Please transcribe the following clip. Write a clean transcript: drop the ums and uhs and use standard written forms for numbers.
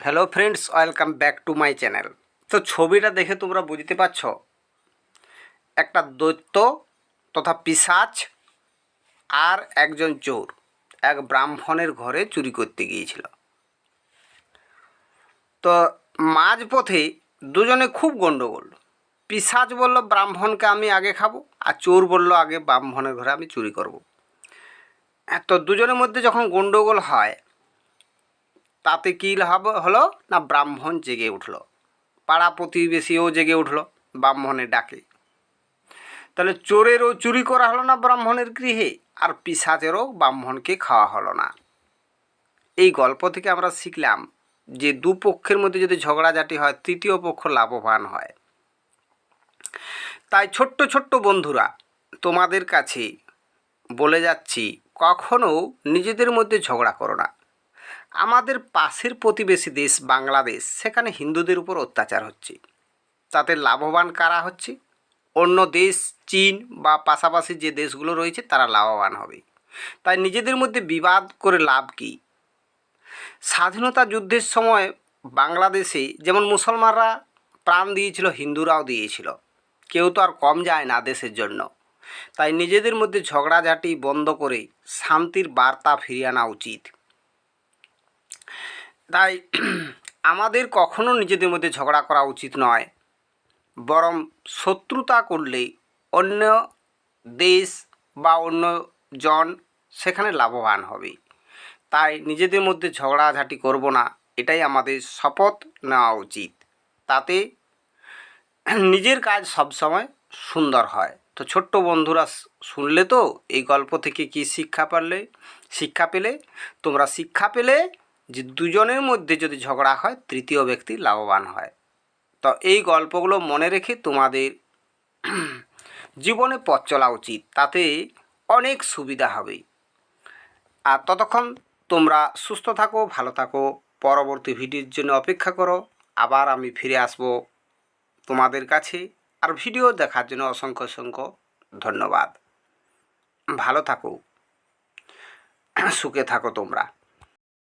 Hello friends, welcome back to my channel. তো ছবিটা দেখে তোমরা বুঝতে পারছ একটা দৈত্য তথা পিশাচ আর একজন চোর এক ব্রাহ্মণের ঘরে চুরি করতে গিয়েছিল। তো মাঝপথে দুজনে খুব গণ্ডগোল। পিশাচ বলল ব্রাহ্মণকে আমি আগে খাবো, আর চোর বলল আগে ব্রাহ্মণের ঘরে আমি চুরি করব। তো দুজনের মধ্যে যখন গণ্ডগোল হয় তাতে কী হলো না, ব্রাহ্মণ জেগে উঠল, পাড়া প্রতিবেশীও জেগে উঠল ব্রাহ্মণের ডাকে। তাহলে চোরেরও চুরি করা হলো না ব্রাহ্মণের গৃহে, আর পিশাচেরও ব্রাহ্মণকে খাওয়া হলো না। এই গল্প থেকে আমরা শিখলাম যে দু পক্ষের মধ্যে যদি ঝগড়াঝাটি হয় তৃতীয় পক্ষ লাভবান হয়। তাই ছোট্ট ছোট্ট বন্ধুরা, তোমাদের কাছে বলে যাচ্ছি, কখনও নিজেদের মধ্যে ঝগড়া করো না। আমাদের পাশের প্রতিবেশী দেশ বাংলাদেশ, সেখানে হিন্দুদের উপর অত্যাচার হচ্ছে, তাতে লাভবান কারা হচ্ছে? অন্য দেশ চীন বা পাশাপাশি যে দেশগুলো রয়েছে তারা লাভবান হবে। তাই নিজেদের মধ্যে বিবাদ করে লাভ কী? স্বাধীনতা যুদ্ধের সময় বাংলাদেশে যেমন মুসলমানরা প্রাণ দিয়েছিল, হিন্দুরাও দিয়েছিল, কেউ তো আর কম যায় না দেশের জন্য। তাই নিজেদের মধ্যে ঝগড়াঝাটি বন্ধ করে শান্তির বার্তা ফিরিয়ে আনা উচিত। তাই আমাদের কখনো নিজেদের মধ্যে ঝগড়া করা উচিত নয়, বরং শত্রুতা করলে অন্য দেশ বা অন্য জন সেখানে লাভবান হবে। তাই নিজেদের মধ্যে ঝগড়াঝাটি করব না, এটাই আমাদের শপথ নেওয়া উচিত। তাতে নিজের কাজ সবসময় সুন্দর হয়। তো ছোট্ট বন্ধুরা শুনলে তো এই গল্প থেকে কি শিক্ষা পেলে তোমরা শিক্ষা পেলে যে দুজনের মধ্যে যদি ঝগড়া হয় তৃতীয় ব্যক্তি লাভবান হয়। তো এই গল্পগুলো মনে রেখে তোমাদের জীবনে পথ চলা উচিত, তাতে অনেক সুবিধা হবে। আর ততক্ষণ তোমরা সুস্থ থাকো, ভালো থাকো। পরবর্তী ভিডিওর জন্য অপেক্ষা করো, আবার আমি ফিরে আসব তোমাদের কাছে। আর ভিডিও দেখার জন্য অসংখ্য অসংখ্য ধন্যবাদ। ভালো থাকো, সুখে থাকো তোমরা।